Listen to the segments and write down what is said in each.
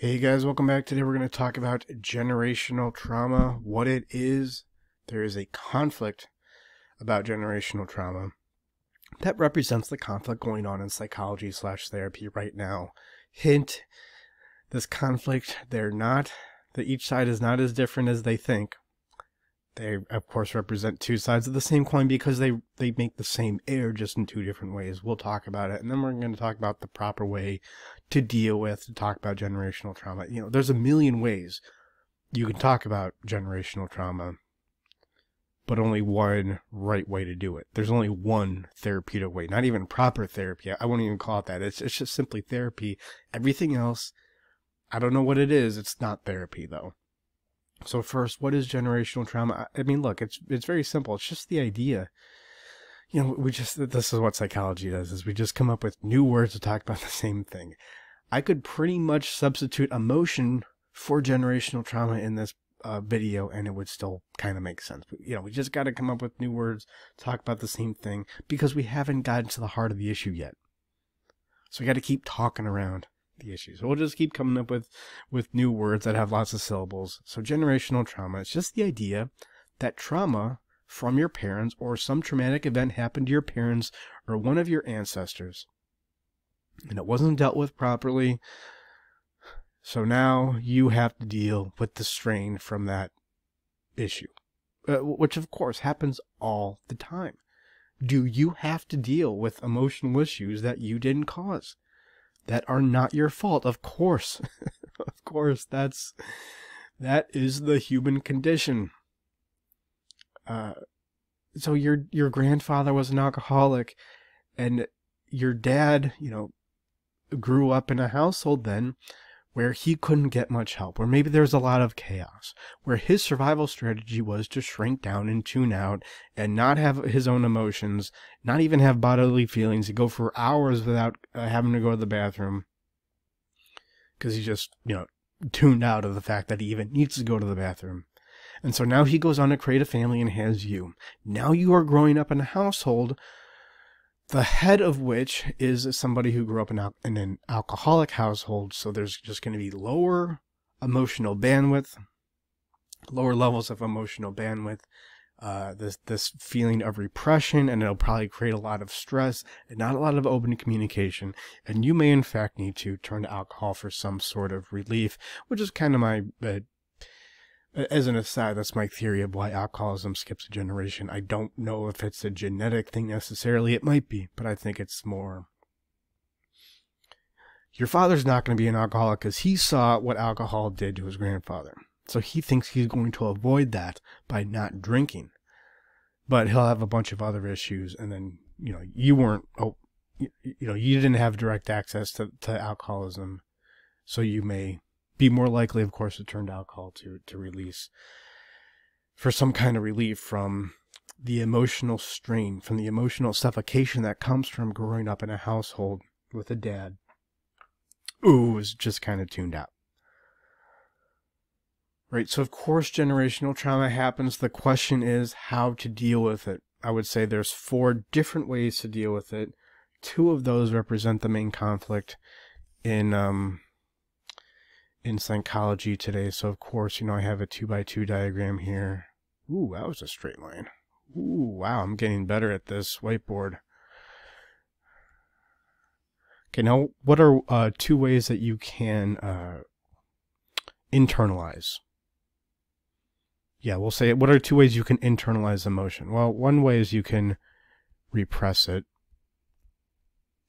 Hey guys, welcome back. Today we're going to talk about generational trauma, what it is. There is a conflict about generational trauma that represents the conflict going on in psychology/therapy right now. Hint, this conflict, each side is not as different as they think. They, of course, represent two sides of the same coin because they make the same air, just in two different ways. We'll talk about it, and then we're going to talk about the proper way to talk about generational trauma. You know, there's a million ways you can talk about generational trauma, but only one right way to do it. There's only one therapeutic way, not even proper therapy. I won't even call it that. It's just simply therapy. Everything else, I don't know what it is. It's not therapy, though. So first, what is generational trauma? I mean, look, it's very simple. It's just the idea. You know, this is what psychology does, is we just come up with new words to talk about the same thing. I could pretty much substitute emotion for generational trauma in this video, and it would still kind of make sense. But, you know, we just got to come up with new words, talk about the same thing, because we haven't gotten to the heart of the issue yet. So we got to keep talking around the issues. So we'll just keep coming up with new words that have lots of syllables. So generational trauma, it's just the idea that trauma from your parents or some traumatic event happened to your parents or one of your ancestors, and it wasn't dealt with properly. So now you have to deal with the strain from that issue, which of course happens all the time. Do you have to deal with emotional issues that you didn't cause, that are not your fault? Of course. Of course, that is the human condition. So your grandfather was an alcoholic, and your dad, you know, grew up in a household then where he couldn't get much help, where maybe there's a lot of chaos, where his survival strategy was to shrink down and tune out and not have his own emotions, not even have bodily feelings. He'd go for hours without having to go to the bathroom because he just, you know, tuned out of the fact that he even needs to go to the bathroom. And so now he goes on to create a family and has you. Now you are growing up in a household, the head of which is somebody who grew up in an alcoholic household. So there's just going to be lower emotional bandwidth, lower levels of emotional bandwidth, this feeling of repression, and it'll probably create a lot of stress and not a lot of open communication. And you may in fact need to turn to alcohol for some sort of relief, which is kind of my as an aside, that's my theory of why alcoholism skips a generation. I don't know if it's a genetic thing necessarily. It might be, but I think it's more. Your father's not going to be an alcoholic because he saw what alcohol did to his grandfather. So he thinks he's going to avoid that by not drinking. But he'll have a bunch of other issues, and then, you know, you didn't have direct access to alcoholism, so you may be more likely, of course, to turn to alcohol to release, for some kind of relief from the emotional strain, from the emotional suffocation that comes from growing up in a household with a dad who was just kind of tuned out. Right, so of course generational trauma happens. The question is how to deal with it. I would say there's 4 different ways to deal with it. 2 of those represent the main conflict in psychology today. So of course, you know, I have a 2x2 diagram here. Ooh, that was a straight line. Ooh, wow, I'm getting better at this whiteboard. Okay, now what are 2 ways that you can internalize? Yeah, we'll say, what are 2 ways you can internalize emotion? Well, one way is you can repress it,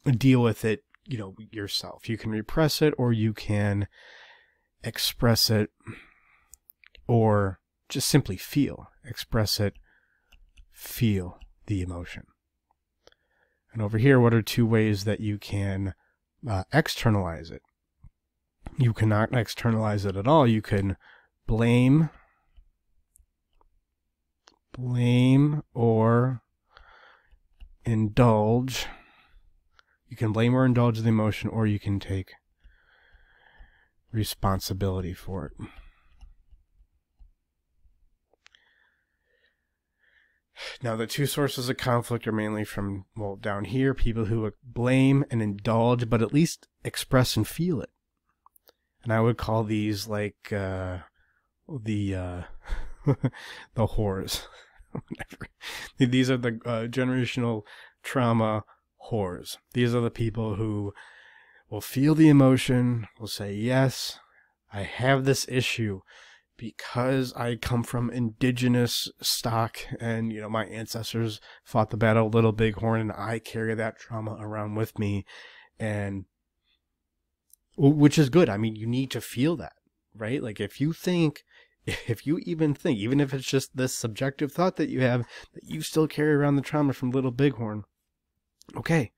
deal with it, you know, yourself. You can repress it, or you can express it, or just simply express it, feel the emotion. And over here, what are 2 ways that you can externalize it? You cannot externalize it at all. You can blame or indulge. You can blame or indulge the emotion, or you can take responsibility for it. Now, the 2 sources of conflict are mainly from, well, down here, people who blame and indulge, but at least express and feel it. And I would call these like the the whores. These are the generational trauma whores. These are the people who will feel the emotion, will say, yes, I have this issue because I come from indigenous stock and, you know, my ancestors fought the battle of Little Bighorn and I carry that trauma around with me. And which is good. I mean, you need to feel that, right? Like if you even think, even if it's just this subjective thought that you have, that you still carry around the trauma from Little Bighorn, okay,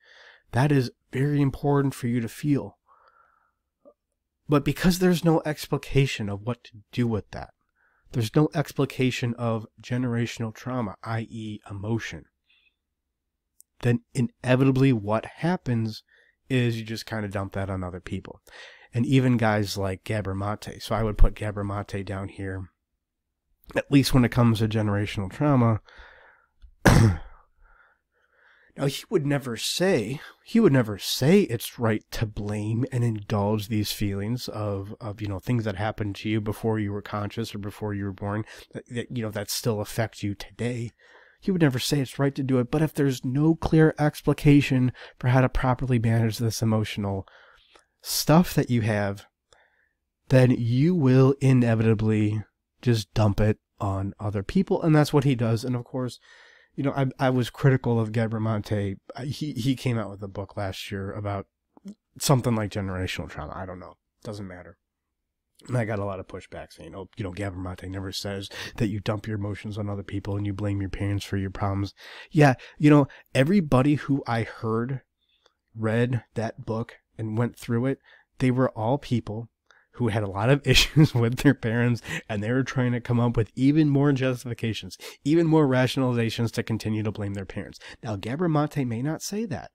that is very important for you to feel. But because there's no explication of what to do with that, there's no explication of generational trauma, i.e. emotion, then inevitably what happens is you just kind of dump that on other people. And even guys like Gabor Mate. So I would put Gabor Mate down here, at least when it comes to generational trauma. Now, he would never say it's right to blame and indulge these feelings of you know, things that happened to you before you were conscious or before you were born, that you know, that still affect you today. He would never say it's right to do it, but if there's no clear explication for how to properly manage this emotional stuff that you have, then you will inevitably just dump it on other people, and that's what he does. And of course, you know, I was critical of Gabor Mate. He came out with a book last year about something like generational trauma. I don't know. Doesn't matter. And I got a lot of pushback saying, oh, you know, Gabor Mate never says that you dump your emotions on other people and you blame your parents for your problems. Yeah, you know, everybody who I heard read that book and went through it, they were all people who had a lot of issues with their parents, and they were trying to come up with even more justifications, even more rationalizations to continue to blame their parents. Now, Gabor Mate may not say that,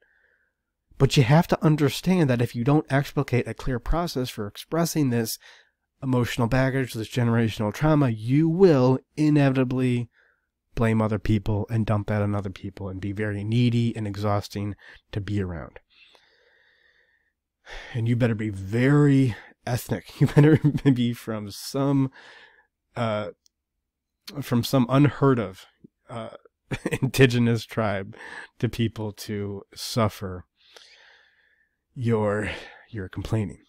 but you have to understand that if you don't explicate a clear process for expressing this emotional baggage, this generational trauma, you will inevitably blame other people and dump that on other people and be very needy and exhausting to be around. And you better be very ethnic. You better be from some unheard of indigenous tribe to people to suffer your complaining.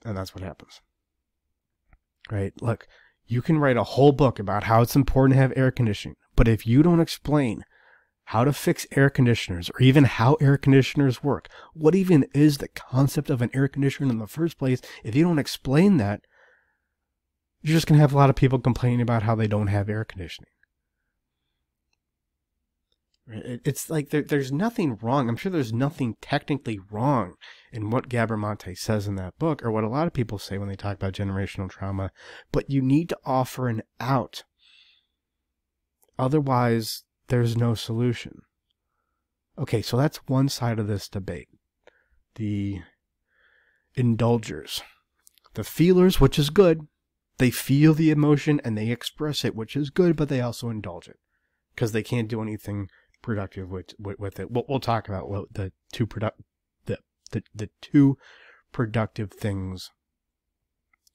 And that's what happens. Right? Look, you can write a whole book about how it's important to have air conditioning, but if you don't explain how to fix air conditioners, or even how air conditioners work, what even is the concept of an air conditioner in the first place, if you don't explain that, you're just going to have a lot of people complaining about how they don't have air conditioning. It's like there's nothing wrong. I'm sure there's nothing technically wrong in what Gabor Mate says in that book, or what a lot of people say when they talk about generational trauma, but you need to offer an out. Otherwise, there's no solution. Okay, so that's one side of this debate. The indulgers. The feelers, which is good. They feel the emotion and they express it, which is good, but they also indulge it because they can't do anything productive with it. We'll talk about what the two productive things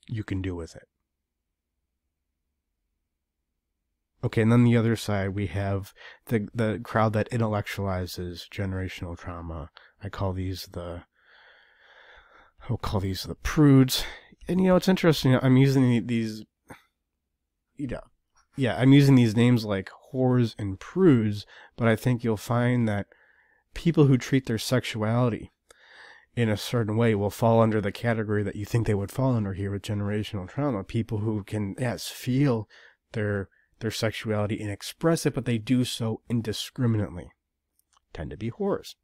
you can do with it. Okay, and then the other side, we have the crowd that intellectualizes generational trauma. I'll call these the prudes. And, you know, it's interesting. I'm using these, I'm using these names like whores and prudes, but I think you'll find that people who treat their sexuality in a certain way will fall under the category that you think they would fall under here with generational trauma. People who can, yes, feel their sexuality and express it, but they do so indiscriminately, tend to be whores,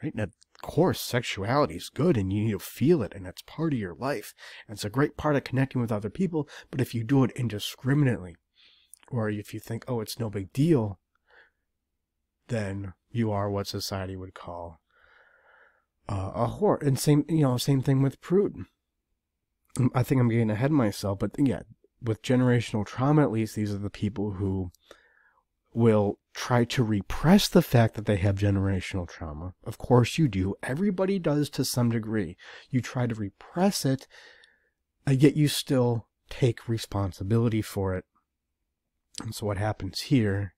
right? Now, of course, sexuality is good and you need to feel it and it's part of your life. And it's a great part of connecting with other people, but if you do it indiscriminately, or if you think, oh, it's no big deal, then you are what society would call a whore. And same thing with prude. I think I'm getting ahead of myself, but yeah, with generational trauma, at least, these are the people who will try to repress the fact that they have generational trauma. Of course you do. Everybody does to some degree. You try to repress it yet you still take responsibility for it. And so what happens here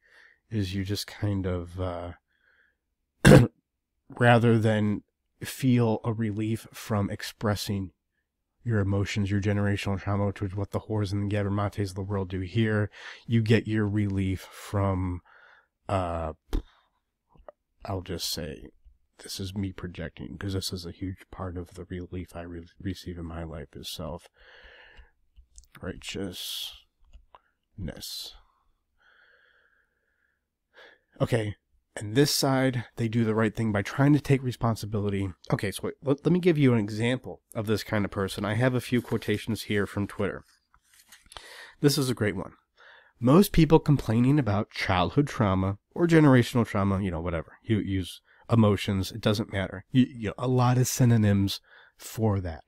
is you just kind of, rather than feel a relief from expressing your emotions, your generational trauma, which is what the whores and the Gabermates of the world do here, you get your relief from, I'll just say, this is me projecting, because this is a huge part of the relief I receive in my life, is self-righteousness. Okay, and this side, they do the right thing by trying to take responsibility. Okay, so let me give you an example of this kind of person. I have a few quotations here from Twitter. This is a great one. Most people complaining about childhood trauma or generational trauma, whatever. You use emotions, it doesn't matter. A lot of synonyms for that.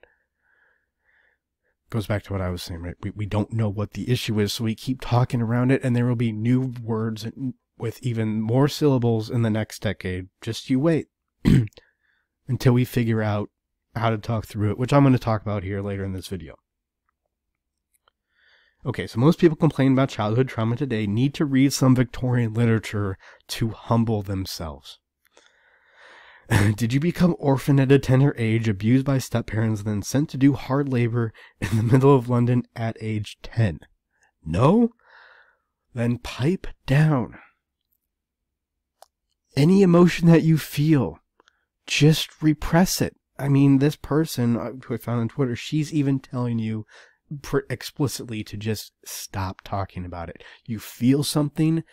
Goes back to what I was saying, right? We don't know what the issue is, so we keep talking around it, and there will be new words with even more syllables in the next decade. Just you wait until we figure out how to talk through it, which I'm going to talk about here later in this video. Okay, so most people complaining about childhood trauma today need to read some Victorian literature to humble themselves. Did you become orphaned at a tender age, abused by step-parents, then sent to do hard labor in the middle of London at age 10? No? Then pipe down. Any emotion that you feel, just repress it. I mean, this person who I found on Twitter, she's even telling you explicitly to just stop talking about it. You feel something,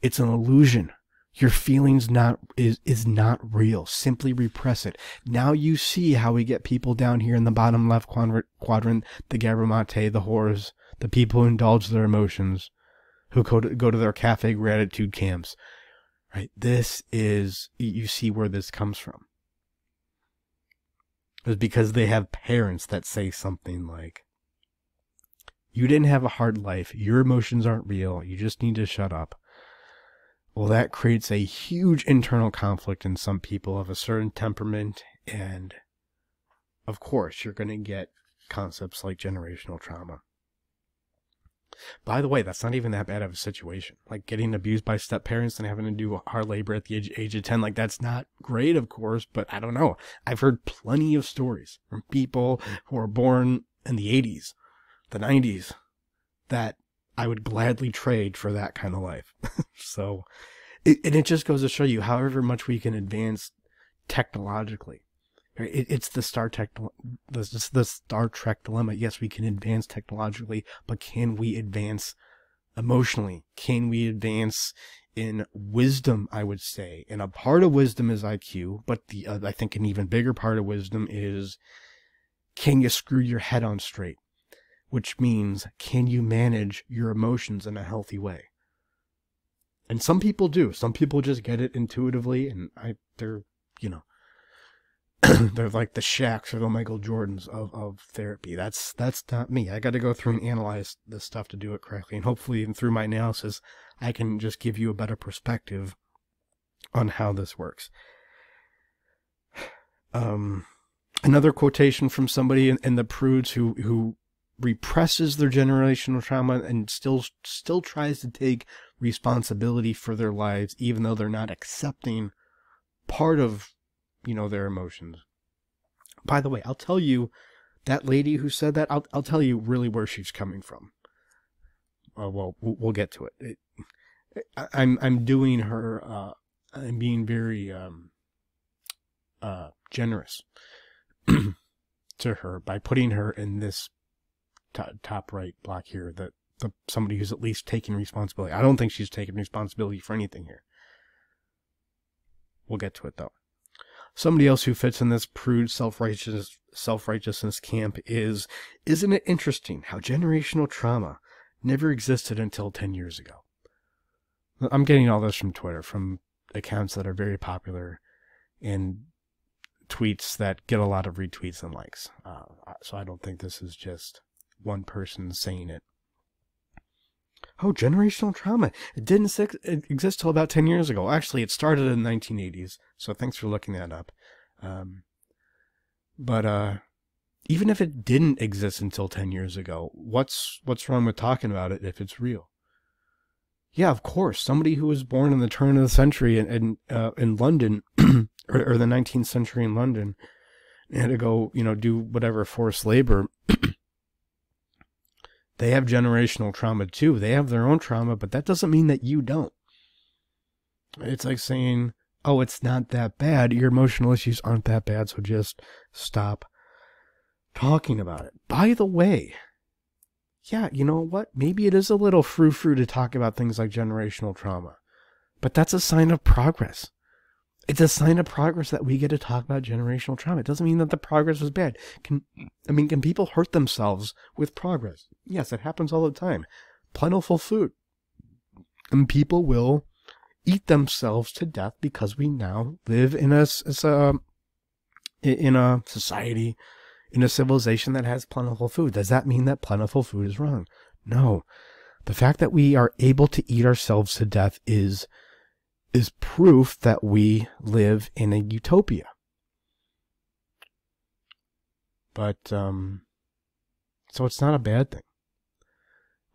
it's an illusion. Your feelings is not real. Simply repress it. Now you see how we get people down here in the bottom left quadrant, the Gabermate, the whores, the people who indulge their emotions, who go to their cafe gratitude camps. Right? This is, you see where this comes from. It's because they have parents that say something like, you didn't have a hard life, your emotions aren't real, you just need to shut up. Well, that creates a huge internal conflict in some people of a certain temperament, and of course, you're going to get concepts like generational trauma. By the way, that's not even that bad of a situation. Like getting abused by step-parents and having to do hard labor at the age of 10, like that's not great, of course, but I don't know. I've heard plenty of stories from people who were born in the 80s, the 90s, that I would gladly trade for that kind of life. So, it just goes to show you, however much we can advance technologically. It's the Star Trek dilemma. Yes, we can advance technologically, but can we advance emotionally? Can we advance in wisdom, I would say? And a part of wisdom is IQ, but I think an even bigger part of wisdom is, can you screw your head on straight? Which means, can you manage your emotions in a healthy way? And some people do. Some people just get it intuitively, and they're they're like the Shaqs or the Michael Jordans of therapy. That's not me. I got to go through and analyze this stuff to do it correctly, and hopefully, even through my analysis, I can just give you a better perspective on how this works. Another quotation from somebody in the Prudes who represses their generational trauma and still tries to take responsibility for their lives, even though they're not accepting part of, their emotions. By the way, I'll tell you, that lady who said that, I'll tell you really where she's coming from. Well, we'll get to it. I'm doing her, I'm being very generous to her by putting her in this top right block here, that somebody who's at least taking responsibility. I don't think she's taking responsibility for anything here. We'll get to it though. Somebody else who fits in this prude self-righteousness camp is, isn't it interesting how generational trauma never existed until 10 years ago? I'm getting all this from Twitter, from accounts that are very popular and tweets that get a lot of retweets and likes. So I don't think this is just one person saying it. Oh, generational trauma. It didn't exist till about 10 years ago. Actually, it started in the 1980s. So thanks for looking that up. Even if it didn't exist until 10 years ago, what's wrong with talking about it if it's real? Yeah, of course. Somebody who was born in the turn of the century in London, or the 19th century in London, and had to go, do whatever forced labor. They have generational trauma too. They have their own trauma, but that doesn't mean that you don't. It's like saying, oh, it's not that bad. Your emotional issues aren't that bad, so just stop talking about it. By the way, yeah, you know what? Maybe it is a little frou-frou to talk about things like generational trauma, but that's a sign of progress. It's a sign of progress that we get to talk about generational trauma. It doesn't mean that the progress was bad. Can people hurt themselves with progress? Yes, it happens all the time. Plentiful food. And people will eat themselves to death because we now live in a society, in a civilization that has plentiful food. Does that mean that plentiful food is wrong? No. The fact that we are able to eat ourselves to death is proof that we live in a utopia. But, so it's not a bad thing,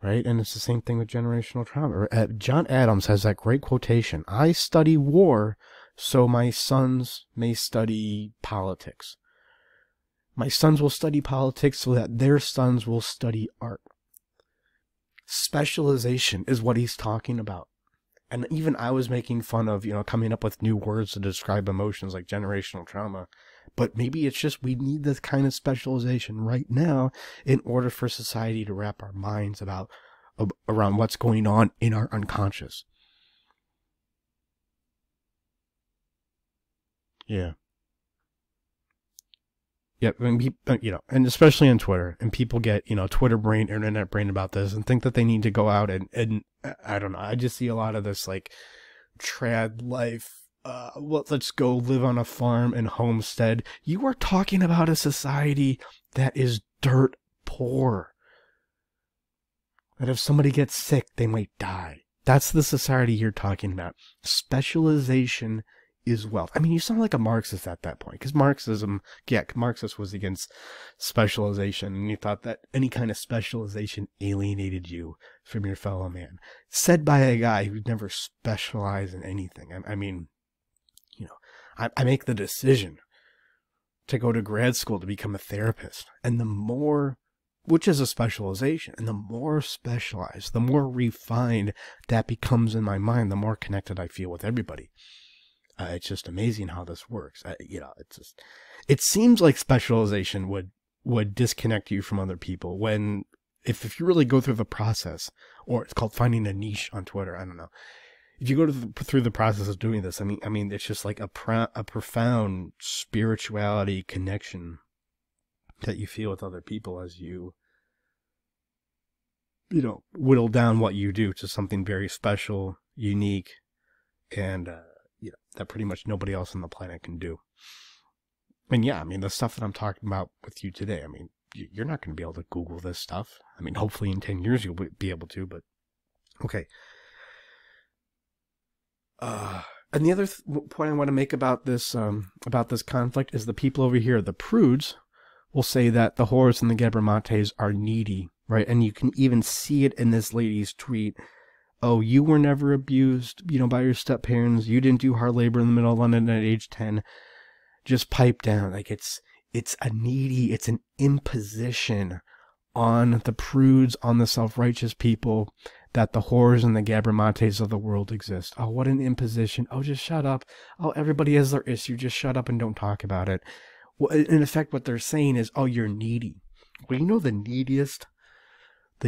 right? And it's the same thing with generational trauma. John Adams has that great quotation, I study war so my sons may study politics. My sons will study politics so that their sons will study art. Specialization is what he's talking about. And even I was making fun of, coming up with new words to describe emotions like generational trauma. But maybe it's just we need this kind of specialization right now in order for society to wrap our minds around what's going on in our unconscious. Yeah. Yeah, and especially on Twitter, and people get, Twitter brain, internet brain about this and think that they need to go out and I don't know. I just see a lot of this like trad life. Let's go live on a farm and homestead. You are talking about a society that is dirt poor. That if somebody gets sick, they might die. That's the society you're talking about. Specialization is wealth. I mean, you sound like a Marxist at that point, because Marxist was against specialization, and you thought that any kind of specialization alienated you from your fellow man. Said by a guy who never specialized in anything. I mean, I make the decision to go to grad school to become a therapist, and the more, which is a specialization, and the more specialized, the more refined that becomes in my mind, the more connected I feel with everybody. It's just amazing how this works. It seems like specialization would disconnect you from other people when, if you really go through the process, or it's called finding a niche on Twitter. I don't know. If you go through the process of doing this, I mean, it's just like a profound spirituality connection that you feel with other people as you whittle down what you do to something very special, unique, and that pretty much nobody else on the planet can do. And yeah, I mean, the stuff that I'm talking about with you today, I mean, you're not going to be able to Google this stuff. I mean, hopefully in 10 years you'll be able to, but okay. And the other point I want to make about this conflict is the people over here, the Prudes, will say that the whores and the Gabramantes are needy, right? And you can even see it in this lady's tweet. Oh, you were never abused, by your step-parents. You didn't do hard labor in the middle of London at age 10. Just pipe down. Like, it's an imposition on the Prudes, on the self-righteous people, that the whores and the Gabramantes of the world exist. Oh, what an imposition. Oh, just shut up. Oh, everybody has their issue. Just shut up and don't talk about it. Well, in effect, what they're saying is, oh, you're needy. Well, the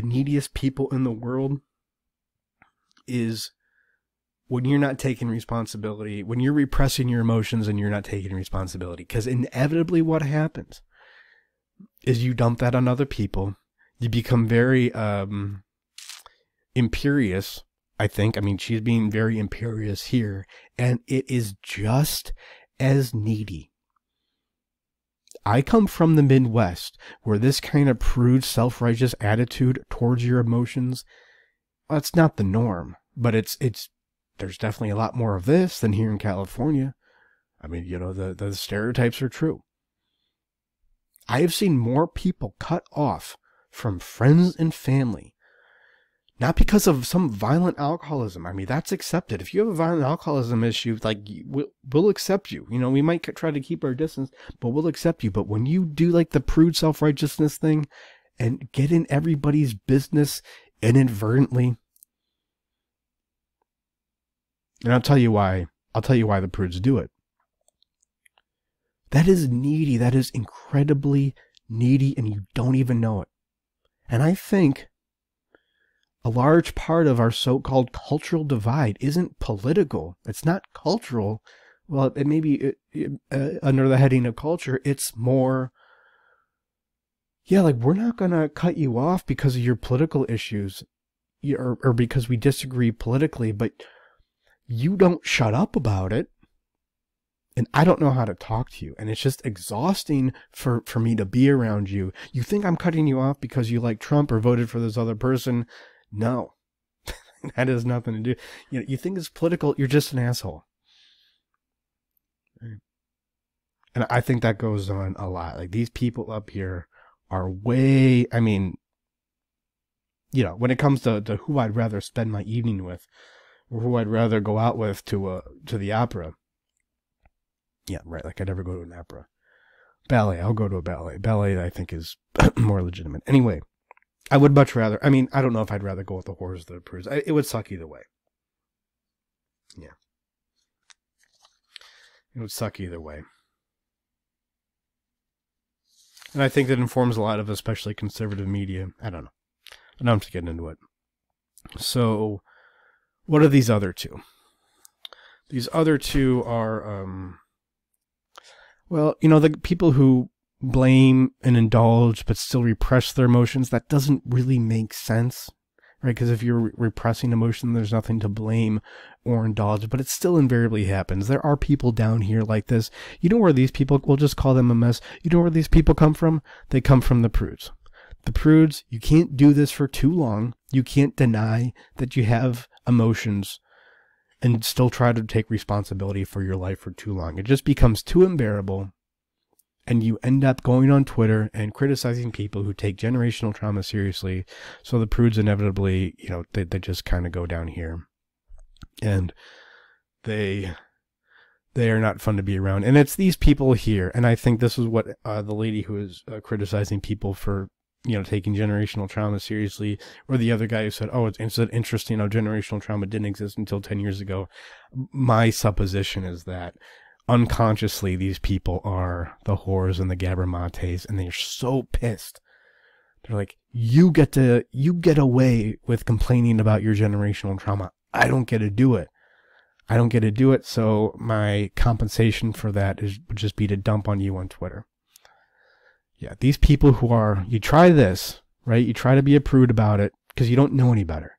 neediest people in the world is when you're not taking responsibility, when you're repressing your emotions and you're not taking responsibility. Because inevitably what happens is you dump that on other people. You become very imperious, I think. I mean, she's being very imperious here. And it is just as needy. I come from the Midwest, where this kind of prude, self-righteous attitude towards your emotions, that's not the norm, but there's definitely a lot more of this than here in California. I mean, the stereotypes are true. I have seen more people cut off from friends and family, not because of some violent alcoholism. I mean, that's accepted. If you have a violent alcoholism issue, like, we'll accept you. You know, we might try to keep our distance, but we'll accept you. But when you do like the prude self-righteousness thing and get in everybody's business inadvertently, and I'll tell you why the prudes do it. That is needy. That is incredibly needy, and you don't even know it. And I think a large part of our so-called cultural divide isn't political. It's not cultural. Well, it may be under the heading of culture. It's more, yeah, like, we're not going to cut you off because of your political issues or because we disagree politically, but you don't shut up about it. And I don't know how to talk to you. And it's just exhausting for me to be around you. You think I'm cutting you off because you like Trump or voted for this other person? No. That has nothing to do. You know, you think it's political, you're just an asshole. And I think that goes on a lot. Like, these people up here are way, I mean, you know, when it comes to who I'd rather spend my evening with, or who I'd rather go out with to the opera. Yeah, right. Like, I'd never go to an opera. Ballet. I'll go to a ballet. Ballet, I think, is more legitimate. Anyway, I would much rather, I mean, I don't know if I'd rather go with the whores than the prudes. It would suck either way. Yeah. It would suck either way. And I think that informs a lot of especially conservative media. I don't know. And I'm just getting into it. So, what are these other two? These other two are, well, you know, the people who blame and indulge but still repress their emotions. That doesn't really make sense, right? Because if you're repressing emotion, there's nothing to blame or indulge, but it still invariably happens. There are people down here like this. You know where these people, we'll just call them a mess. You know where these people come from? They come from the prudes. The prudes, you can't do this for too long. You can't deny that you have emotions and still try to take responsibility for your life for too long. It just becomes too unbearable, and you end up going on Twitter and criticizing people who take generational trauma seriously. So the prudes inevitably, you know, they just kind of go down here, and they are not fun to be around. And it's these people here, and I think this is what the lady who is criticizing people for, you know, taking generational trauma seriously, or the other guy who said, oh, it's interesting how generational trauma didn't exist until 10 years ago. My supposition is that unconsciously these people are the whores and the Gabermates, and they're so pissed. They're like, you get away with complaining about your generational trauma. I don't get to do it. I don't get to do it, so my compensation for that would just be to dump on you on Twitter. Yeah, these people who are, you try this, right? You try to be a prude about it because you don't know any better.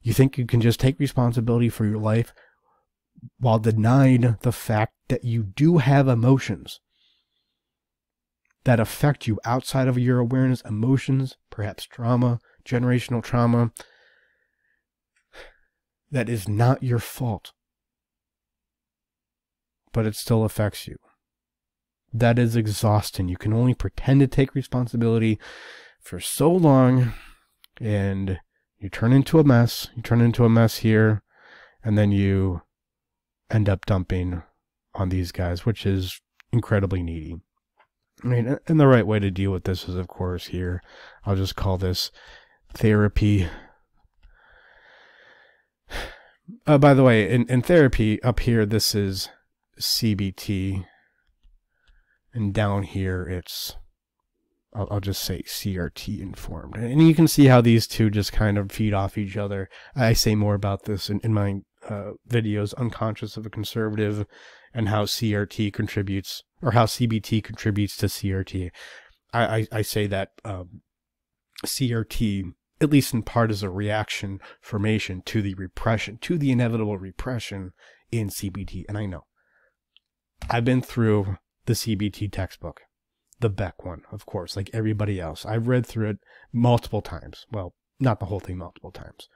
You think you can just take responsibility for your life while denying the fact that you do have emotions that affect you outside of your awareness, emotions, perhaps trauma, generational trauma, that is not your fault, but it still affects you. That is exhausting. You can only pretend to take responsibility for so long, and you turn into a mess. You turn into a mess here, and then you end up dumping on these guys, which is incredibly needy. I mean, and the right way to deal with this is, of course, here, I'll just call this therapy. By the way, in therapy, up here, this is CBT. And down here, it's, I'll just say CRT informed. And you can see how these two just kind of feed off each other. I say more about this in my videos, Unconscious of a Conservative, and how CRT contributes, or how CBT contributes to CRT. I say that CRT, at least in part, is a reaction formation to the repression, to the inevitable repression in CBT. And I know, I've been through the CBT textbook, the Beck one, of course, like everybody else. I've read through it multiple times. Well, not the whole thing multiple times.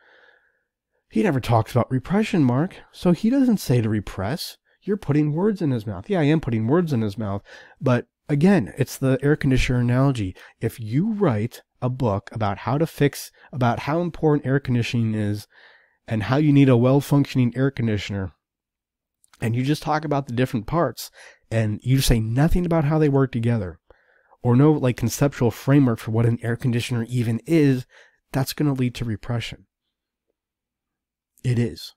He never talks about repression, Mark, so he doesn't say to repress. You're putting words in his mouth. Yeah, I am putting words in his mouth, but Again, it's the air conditioner analogy. If you write a book about about how important air conditioning is and how you need a well-functioning air conditioner, and you just talk about the different parts and you say nothing about how they work together, or no like conceptual framework for what an air conditioner even is, that's going to lead to repression. It is.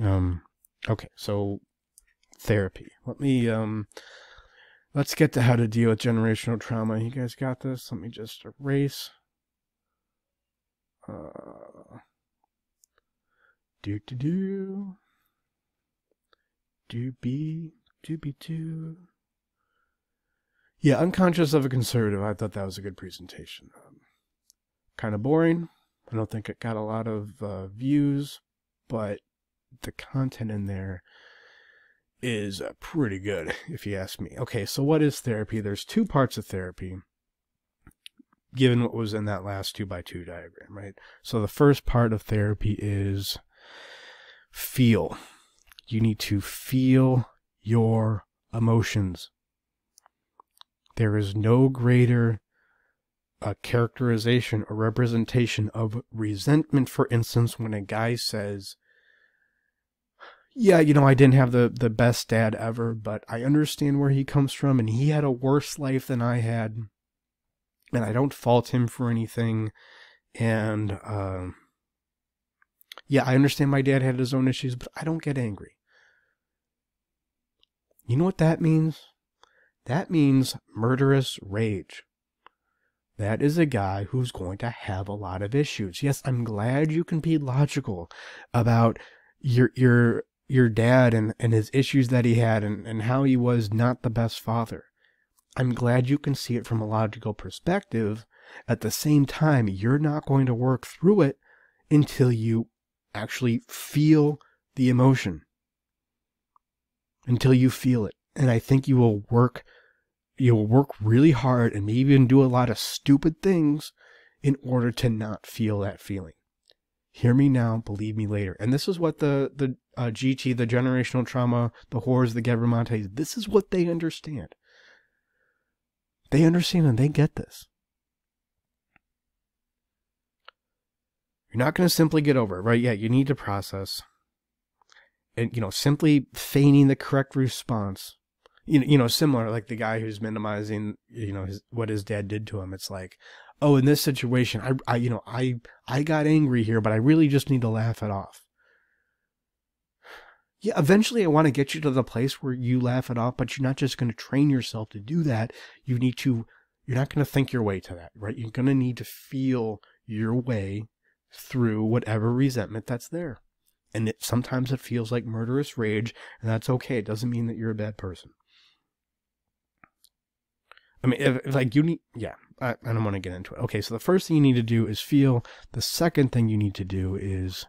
Okay, so therapy. Let's get to how to deal with generational trauma. You guys got this? Let me just erase. Yeah, Unconscious of a Conservative. I thought that was a good presentation. Kind of boring. I don't think it got a lot of views, but the content in there is pretty good, if you ask me. Okay, so what is therapy? There's two parts of therapy, given what was in that last 2x2 diagram, right? So the first part of therapy is feel. You need to feel your emotions. There is no greater characterization or representation of resentment, for instance, when a guy says, yeah, I didn't have the best dad ever, but I understand where he comes from, and he had a worse life than I had, and I don't fault him for anything, and yeah, I understand my dad had his own issues, but I don't get angry. You know what that means? That means murderous rage. That is a guy who's going to have a lot of issues. Yes, I'm glad you can be logical about your dad and his issues that he had and how he was not the best father. I'm glad you can see it from a logical perspective. At the same time, you're not going to work through it until you actually feel the emotion. Until you feel it. And I think you'll work really hard and maybe even do a lot of stupid things in order to not feel that feeling. Hear me now, believe me later. And this is what the GT, the generational trauma, the horrors, the Gabramontes, this is what they understand. They understand and they get this. You're not going to simply get over it, right? Yeah, you need to process. And, simply feigning the correct response. Similar, like the guy who's minimizing, what his dad did to him. It's like, oh, in this situation, I got angry here, but I really just need to laugh it off. Yeah, eventually I want to get you to the place where you laugh it off, but you're not just going to train yourself to do that. You're not going to think your way to that, right? You're going to need to feel your way through whatever resentment that's there. And sometimes it feels like murderous rage, and that's okay. It doesn't mean that you're a bad person. I mean, if you need, yeah, I don't want to get into it. Okay, so the first thing you need to do is feel. The second thing you need to do is,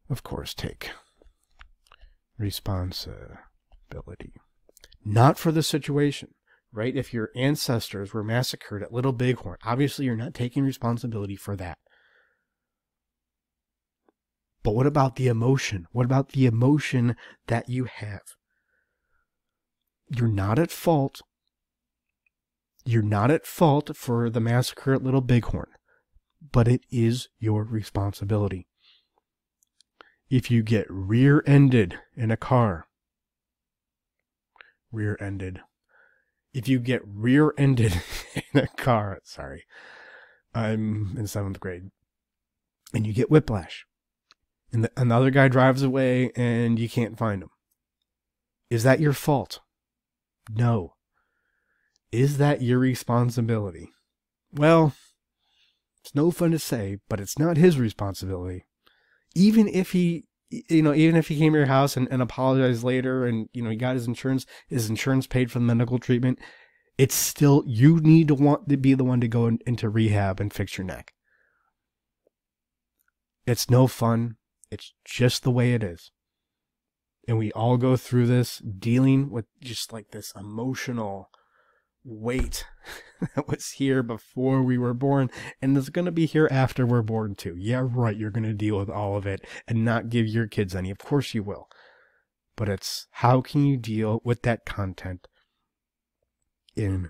of course, take responsibility. Not for the situation, right? If your ancestors were massacred at Little Bighorn, obviously you're not taking responsibility for that. But what about the emotion? What about the emotion that you have? You're not at fault. You're not at fault for the massacre at Little Bighorn, but it is your responsibility. If you get rear-ended in a car, if you get rear-ended in a car, sorry, I'm in 7th grade, and you get whiplash, and another guy drives away and you can't find him, is that your fault? No. Is that your responsibility? Well, it's no fun to say, but it's not his responsibility. Even if he came to your house and apologized later and, he got his insurance paid for the medical treatment, it's still, you need to want to be the one to go into rehab and fix your neck. It's no fun. It's just the way it is. And we all go through this dealing with just like this emotional weight that was here before we were born, and it's going to be here after we're born too. Yeah, right, you're going to deal with all of it and not give your kids any. Of course you will. but it's how can you deal with that content in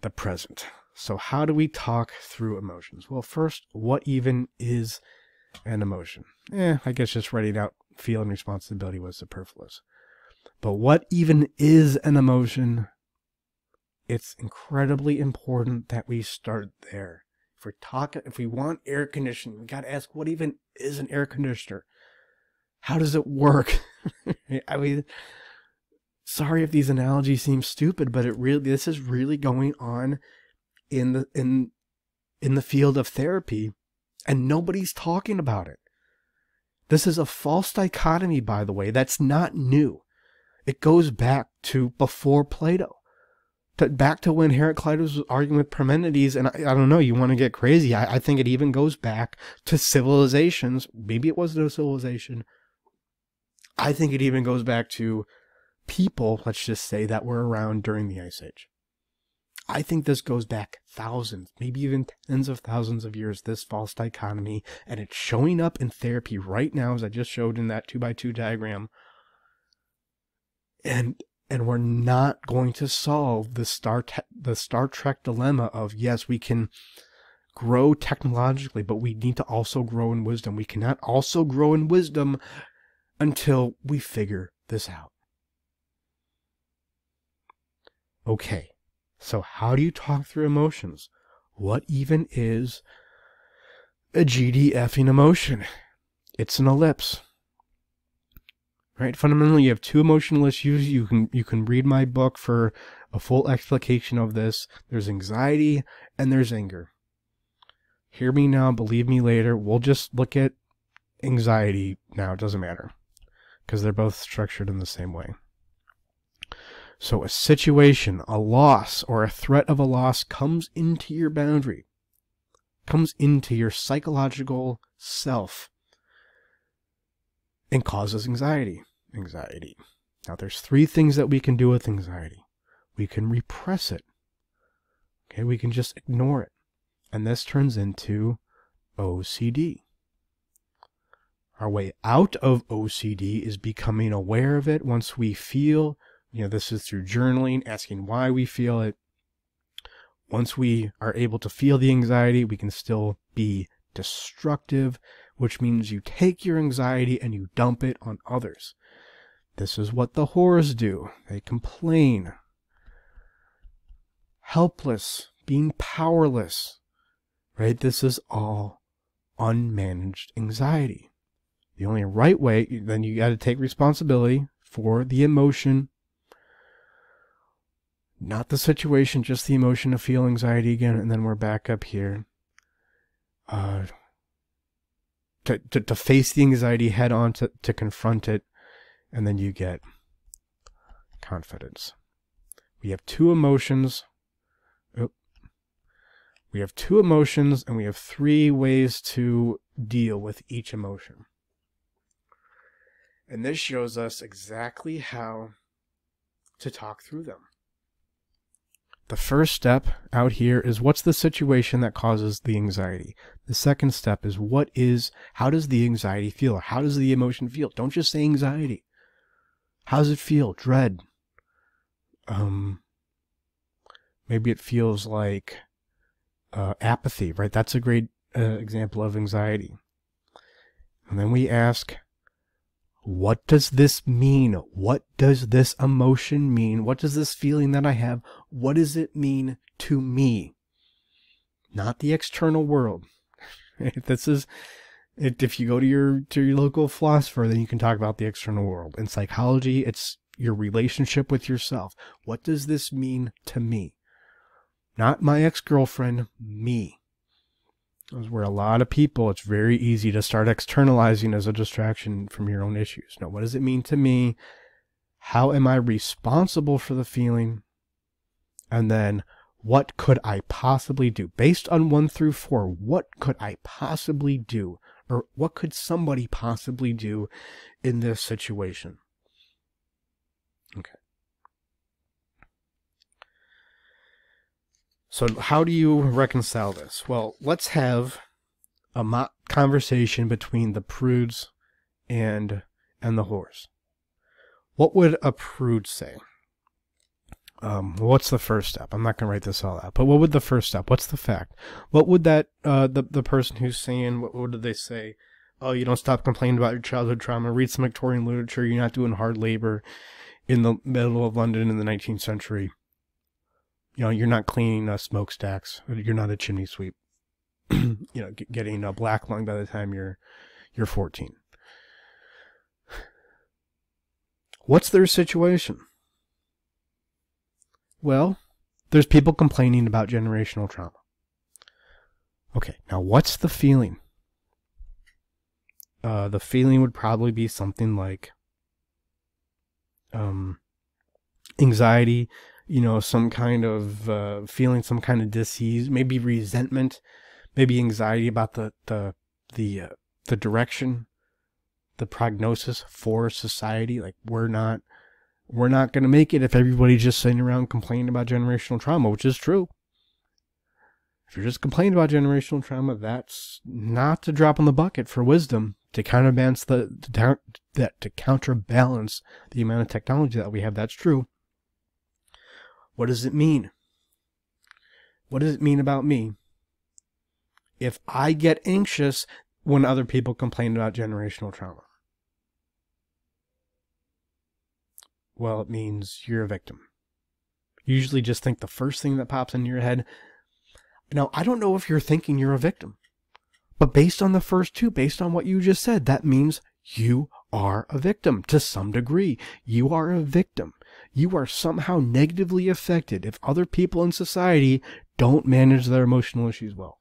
the present. So how do we talk through emotions? Well, first, what even is an emotion? I guess just writing out feel and responsibility was superfluous. But what even is an emotion? It's incredibly important that we start there. If we want air conditioning, we got to ask, what even is an air conditioner? How does it work? I mean, sorry if these analogies seem stupid, but this is really going on in the field of therapy, and nobody's talking about it. This is a false dichotomy, by the way, that's not new. It goes back to before Plato. Back to when Heraclitus was arguing with Parmenides, and I don't know, you want to get crazy. I think it even goes back to civilizations. Maybe it wasn't a civilization. I think it even goes back to people, let's just say, that were around during the Ice Age. I think this goes back thousands, maybe even tens of thousands of years, this false dichotomy, and it's showing up in therapy right now, as I just showed in that 2x2 diagram. And we're not going to solve the Star Trek dilemma of, yes, we can grow technologically, but we need to also grow in wisdom. We cannot also grow in wisdom until we figure this out. Okay, so how do you talk through emotions? What even is a GDFing emotion? It's an ellipse. Right? Fundamentally, you have two emotional issues. You can read my book for a full explication of this. There's anxiety and there's anger. Hear me now, believe me later. We'll just look at anxiety now. It doesn't matter because they're both structured in the same way. So a situation, a loss, or a threat of a loss comes into your boundary, comes into your psychological self, and causes anxiety. Now, there's three things that we can do with anxiety. We can repress it. Okay, we can just ignore it. And this turns into OCD. Our way out of OCD is becoming aware of it once we feel, this is through journaling, asking why we feel it. Once we are able to feel the anxiety, we can still be destructive, which means you take your anxiety and you dump it on others. This is what the whores do. They complain. Helpless, being powerless, right? This is all unmanaged anxiety. The only right way, then you got to take responsibility for the emotion, not the situation, just the emotion to feel anxiety again, and then we're back up here. To face the anxiety head on, to confront it, and then you get confidence. We have two emotions. We have two emotions, and we have three ways to deal with each emotion. And this shows us exactly how to talk through them. The first step out here is, what's the situation that causes the anxiety? The second step is, how does the anxiety feel? Or how does the emotion feel? Don't just say anxiety. How does it feel? Dread. Maybe it feels like apathy, right? That's a great example of anxiety. And then we ask, what does this mean? What does this emotion mean? What does this feeling that I have, what does it mean to me? Not the external world. If you go to your local philosopher, then you can talk about the external world. In psychology, it's your relationship with yourself. What does this mean to me? Not my ex-girlfriend, me. Those where a lot of people, it's very easy to start externalizing as a distraction from your own issues. Now, what does it mean to me? How am I responsible for the feeling? And then, what could I possibly do? Based on 1 through 4, what could I possibly do? Or what could somebody possibly do in this situation? Okay. So how do you reconcile this? Well, let's have a conversation between the prudes and the whores. What would a prude say? What's the first step? I'm not going to write this all out, but what would the first step? What's the fact? What would that, the person who's saying, what did they say? Oh, you don't stop complaining about your childhood trauma. Read some Victorian literature. You're not doing hard labor in the middle of London in the 19th century. You know, you're not cleaning smokestacks. You're not a chimney sweep. You know, getting a black lung by the time you're 14. What's their situation? Well, there's people complaining about generational trauma. Okay, now what's the feeling? The feeling would probably be something like anxiety, you know, some kind of feeling, some kind of disease, maybe resentment, maybe anxiety about the direction, the prognosis for society. Like we're not going to make it if everybody's just sitting around complaining about generational trauma, which is true. If you're just complaining about generational trauma, that's not a drop in the bucket for wisdom to counterbalance to counterbalance the amount of technology that we have. That's true. What does it mean? What does it mean about me if I get anxious when other people complain about generational trauma? Well, it means you're a victim. You usually just think the first thing that pops into your head. Now, I don't know if you're thinking you're a victim, but based on the first two, based on what you just said, that means you are a victim to some degree. You are a victim. You are somehow negatively affected if other people in society don't manage their emotional issues well.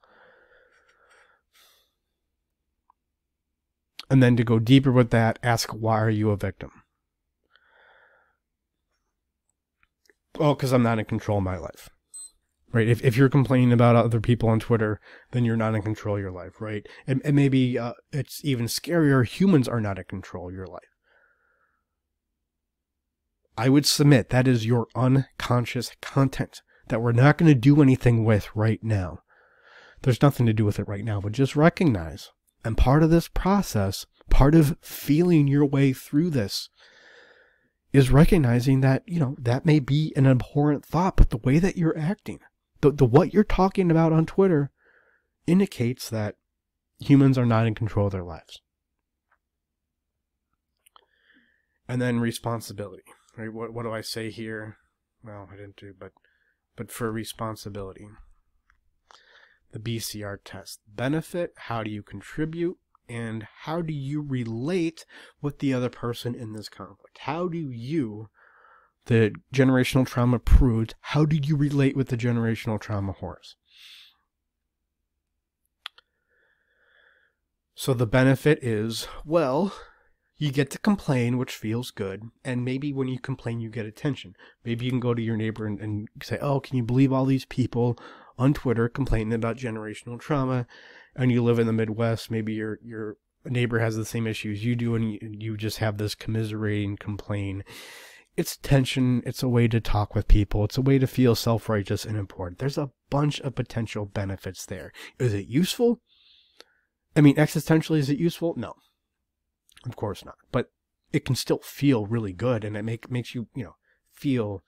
And then to go deeper with that, ask, why are you a victim? Oh, because I'm not in control of my life. Right? If you're complaining about other people on Twitter, then you're not in control of your life, right? And maybe it's even scarier, humans are not in control of your life. I would submit that is your unconscious content that we're not going to do anything with right now. There's nothing to do with it right now, but just recognize. And part of this process, part of feeling your way through this, is recognizing that, you know, that may be an abhorrent thought, but the way that you're acting, the what you're talking about on Twitter indicates that humans are not in control of their lives. And then responsibility, right? What do I say here? Well, I didn't do, but for responsibility, the BCR test. Benefit, how do you contribute? And how do you relate with the other person in this conflict? How do you, the generational trauma prudes, how do you relate with the generational trauma whores? So the benefit is, well, you get to complain, which feels good. And maybe when you complain, you get attention. Maybe you can go to your neighbor and say, oh, can you believe all these people on Twitter complaining about generational trauma? And you live in the Midwest, maybe your neighbor has the same issues you do, and you just have this commiserating complaint. It's tension. It's a way to talk with people. It's a way to feel self-righteous and important. There's a bunch of potential benefits there. Is it useful? I mean, existentially, is it useful? No, of course not. But it can still feel really good, and it makes you, you know, feel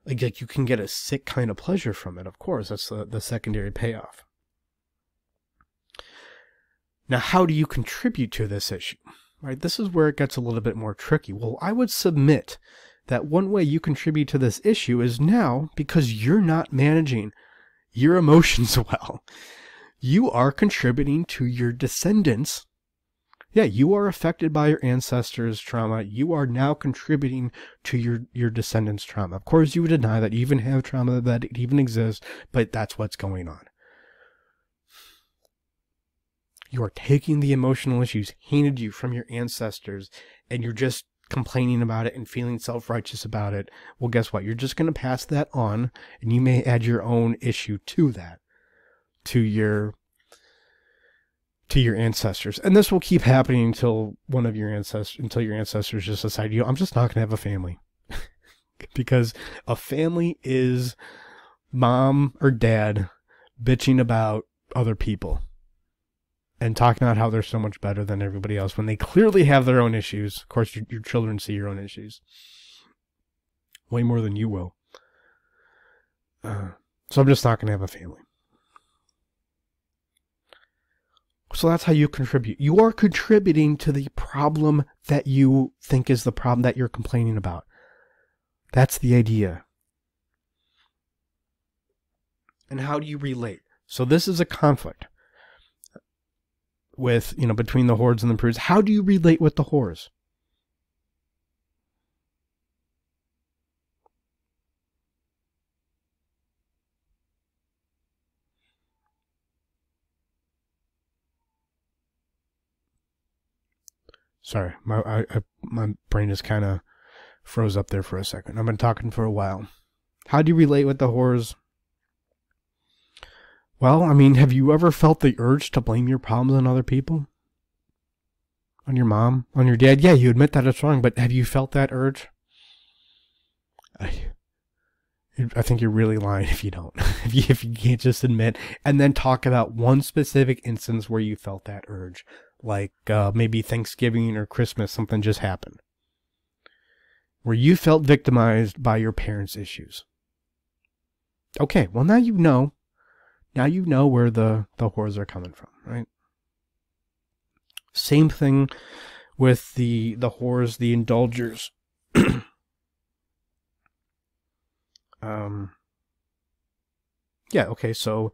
like you can get a sick kind of pleasure from it. Of course, that's the secondary payoff. Now, how do you contribute to this issue? Right? This is where it gets a little bit more tricky. Well, I would submit that one way you contribute to this issue is now, because you're not managing your emotions well, you are contributing to your descendants. Yeah, you are affected by your ancestors' trauma. You are now contributing to your descendants' trauma. Of course, you would deny that you even have trauma, that it even exists, but that's what's going on. You are taking the emotional issues handed you from your ancestors, and you're just complaining about it and feeling self-righteous about it. Well, guess what? You're just going to pass that on, and you may add your own issue to that, to your ancestors. And this will keep happening until your ancestors just decide, I'm just not going to have a family. Because a family is mom or dad bitching about other people. and talking about how they're so much better than everybody else when they clearly have their own issues. Of course, your children see your own issues way more than you will. So I'm just not going to have a family. So that's how you contribute. You are contributing to the problem that you think is the problem that you're complaining about. That's the idea. And how do you relate? So this is a conflict with, between the Hordes and the Prudes. How do you relate with the whores? Sorry, my brain just kind of froze up there for a second. I've been talking for a while. How do you relate with the whores? Well, have you ever felt the urge to blame your problems on other people? On your mom? On your dad? Yeah, you admit that it's wrong, but have you felt that urge? I think you're really lying if you don't. if you can't just admit and then talk about one specific instance where you felt that urge. Like maybe Thanksgiving or Christmas, something just happened. Where you felt victimized by your parents' issues. Okay, well now you know. Now you know where the whores are coming from, right? Same thing with the whores, the indulgers. Yeah, okay, so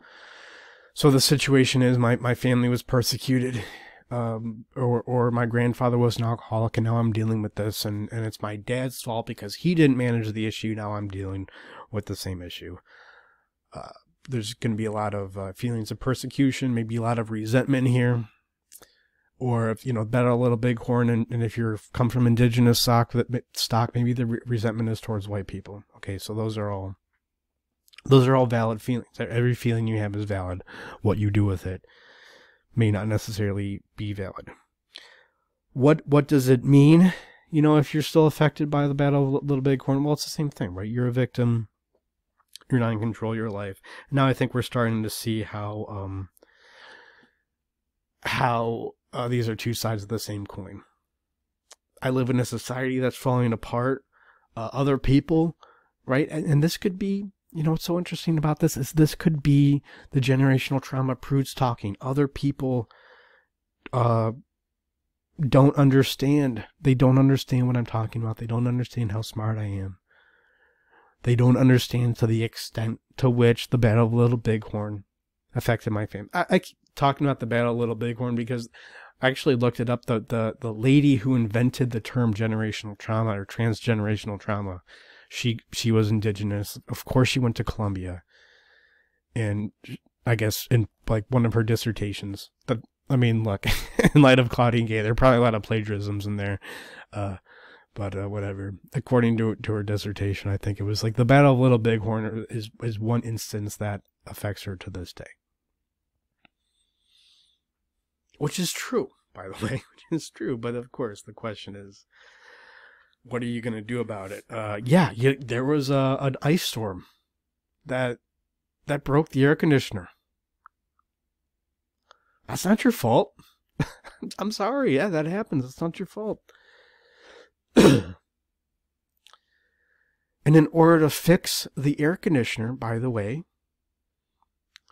the situation is my family was persecuted, or my grandfather was an alcoholic, and now I'm dealing with this, and it's my dad's fault because he didn't manage the issue. Now I'm dealing with the same issue. There's going to be a lot of feelings of persecution, maybe a lot of resentment here. Or if, bet a little bighorn, and if you're come from indigenous stock, maybe the resentment is towards white people. Okay, so those are all valid feelings. Every feeling you have is valid. What you do with it may not necessarily be valid. What does it mean? If you're still affected by the Battle of Little Bighorn, well, it's the same thing, right? You're a victim. You're not in control of your life. Now I think we're starting to see how these are two sides of the same coin. I live in a society that's falling apart. Other people, right? And this could be, what's so interesting about this is this could be the generational trauma Prudes talking. Other people don't understand. They don't understand what I'm talking about. They don't understand how smart I am. They don't understand to the extent to which the Battle of Little Bighorn affected my family. I keep talking about the Battle of Little Bighorn because I actually looked it up. The lady who invented the term generational trauma or transgenerational trauma, she was indigenous. Of course, she went to Columbia, and I guess in like one of her dissertations. Look, in light of Claudine Gay, there are probably a lot of plagiarisms in there. But whatever. According to her dissertation, I think it was like the Battle of Little Bighorn is one instance that affects her to this day. Which is true, by the way. Which is true. But of course, the question is, what are you going to do about it? There was an ice storm that broke the air conditioner. That's not your fault. I'm sorry. Yeah, that happens. It's not your fault. And in order to fix the air conditioner, by the way,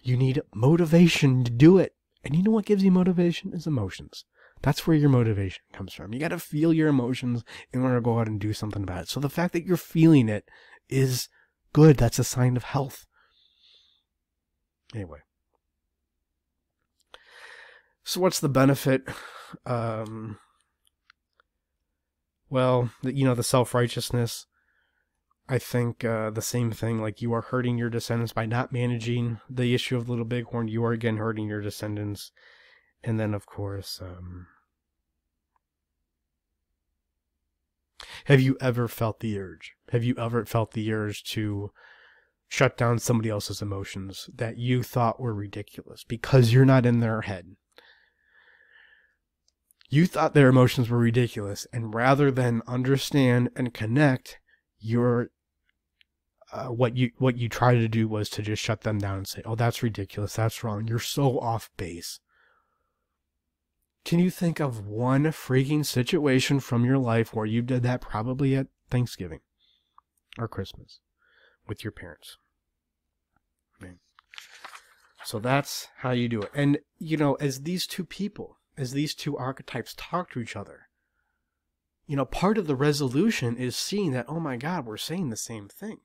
you need motivation to do it. And you know what gives you motivation? Is emotions. That's where your motivation comes from. You got to feel your emotions in order to go out and do something about it. So the fact that you're feeling it is good. That's a sign of health. Anyway. So what's the benefit? Well, the self-righteousness, I think the same thing, like you are hurting your descendants by not managing the issue of Little Bighorn. You are again hurting your descendants. And then, of course, have you ever felt the urge? Have you ever felt the urge to shut down somebody else's emotions that you thought were ridiculous because you're not in their head? You thought their emotions were ridiculous, and rather than understand and connect, what you tried to do was to just shut them down and say, "Oh, that's ridiculous. That's wrong. You're so off base." Can you think of one freaking situation from your life where you did that probably at Thanksgiving or Christmas with your parents? Right. So that's how you do it. And, you know, as these two people, as these two archetypes talk to each other, you know, part of the resolution is seeing that, oh my God, we're saying the same thing.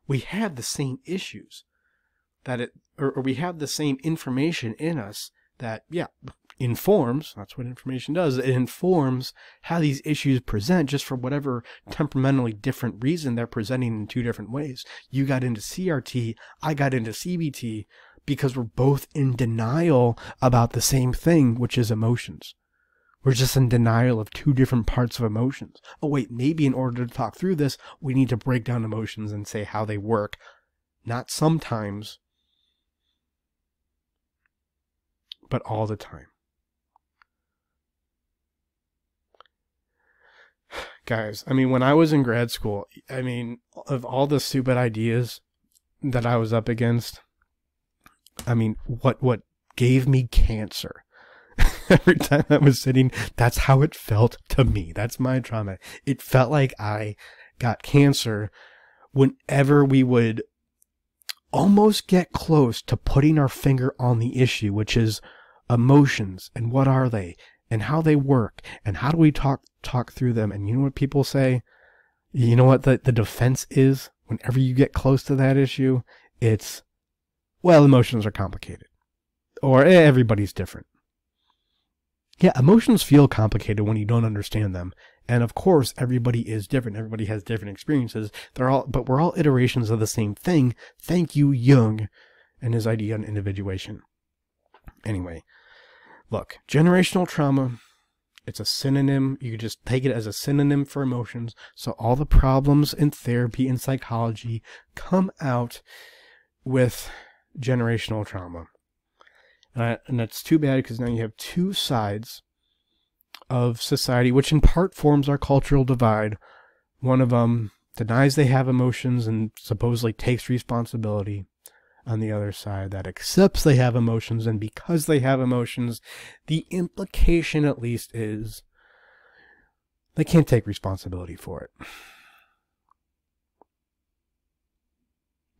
We have the same issues or we have the same information in us that, yeah, informs, that's what information does. It informs how these issues present just for whatever temperamentally different reason they're presenting in two different ways. You got into CRT, I got into CBT because we're both in denial about the same thing, which is emotions. We're just in denial of two different parts of emotions. Oh wait, maybe in order to talk through this, we need to break down emotions and say how they work. Not sometimes, but all the time. Guys, I mean, when I was in grad school, I mean, of all the stupid ideas that I was up against, I mean, what gave me cancer? Every time I was sitting, that's how it felt to me. That's my trauma. It felt like I got cancer whenever we would almost get close to putting our finger on the issue, which is emotions and what are they and how they work and how do we talk through them. And you know what people say? You know what the defense is whenever you get close to that issue? It's, well, emotions are complicated, or everybody's different. Yeah, emotions feel complicated when you don't understand them. And of course, everybody is different. Everybody has different experiences. But we're all iterations of the same thing. Thank you, Jung, and his idea on individuation. Anyway, look, generational trauma, it's a synonym. You could just take it as a synonym for emotions. So all the problems in therapy and psychology come out with generational trauma. And that's too bad, because now you have two sides of society, which in part forms our cultural divide. One of them denies they have emotions and supposedly takes responsibility. On the other side, that accepts they have emotions, and because they have emotions, the implication at least is they can't take responsibility for it.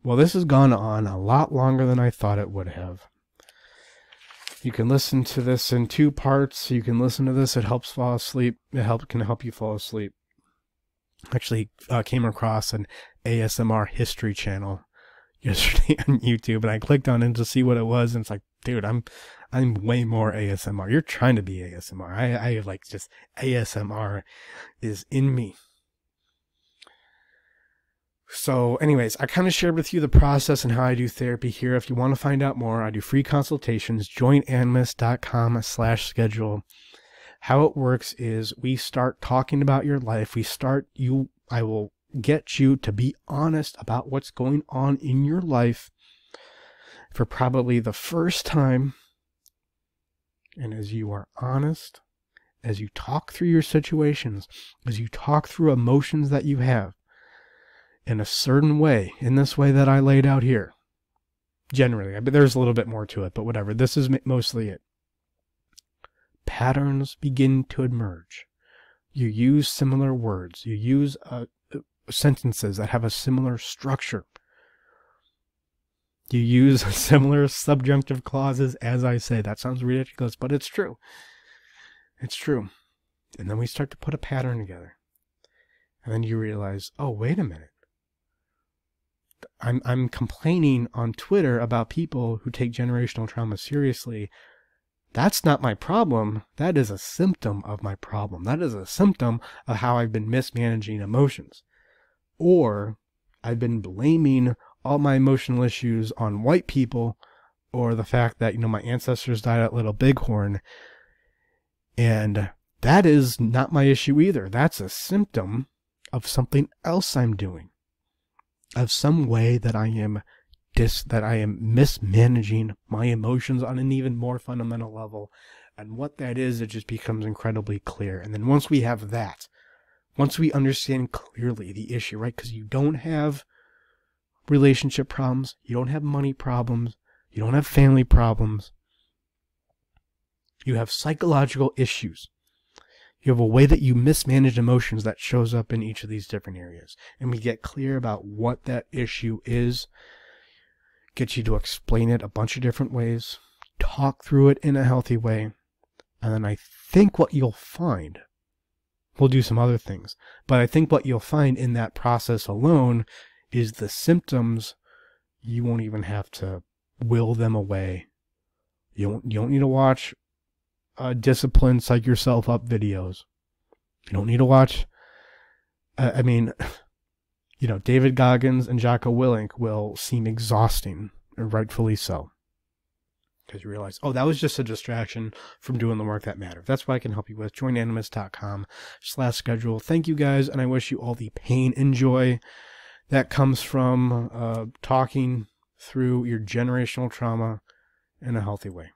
Well, this has gone on a lot longer than I thought it would have. You can listen to this in two parts. You can listen to this. It helps fall asleep. It can help you fall asleep. Actually, came across an ASMR history channel yesterday on YouTube, and I clicked on it to see what it was, and it's like, dude, I'm way more ASMR. You're trying to be ASMR. I like, just ASMR is in me. So anyways, I kind of shared with you the process and how I do therapy here. If you want to find out more, I do free consultations, joinanimus.com/schedule. How it works is we start talking about your life. I will get you to be honest about what's going on in your life for probably the first time. And as you are honest, as you talk through your situations, as you talk through emotions that you have, in a certain way, in this way that I laid out here, generally, but there's a little bit more to it, but whatever, this is mostly it. Patterns begin to emerge. You use similar words. You use sentences that have a similar structure. You use similar subjunctive clauses, as I say. That sounds ridiculous, but it's true. It's true. And then we start to put a pattern together. And then you realize, oh, wait a minute. I'm complaining on Twitter about people who take generational trauma seriously. That's not my problem. That is a symptom of my problem. That is a symptom of how I've been mismanaging emotions. Or I've been blaming all my emotional issues on white people, or the fact that, my ancestors died at Little Bighorn. And that is not my issue either. That's a symptom of something else I'm doing. Of some way that I am mismanaging my emotions on an even more fundamental level. And what that is, it just becomes incredibly clear. And then once we have that, once we understand clearly the issue, right? Because you don't have relationship problems, you don't have money problems, you don't have family problems, You have psychological issues. You have a way that you mismanage emotions that shows up in each of these different areas. And we get clear about what that issue is, get you to explain it a bunch of different ways, talk through it in a healthy way. And then I think what you'll find, we'll do some other things, but I think what you'll find in that process alone is the symptoms, you won't even have to will them away. You don't need to watch discipline, psych yourself up videos. You don't need to watch, David Goggins and Jocko Willink will seem exhausting, and rightfully so. Because you realize, that was just a distraction from doing the work that matters. That's what I can help you with. joinanimus.com/schedule. Thank you guys, and I wish you all the pain and joy that comes from talking through your generational trauma in a healthy way.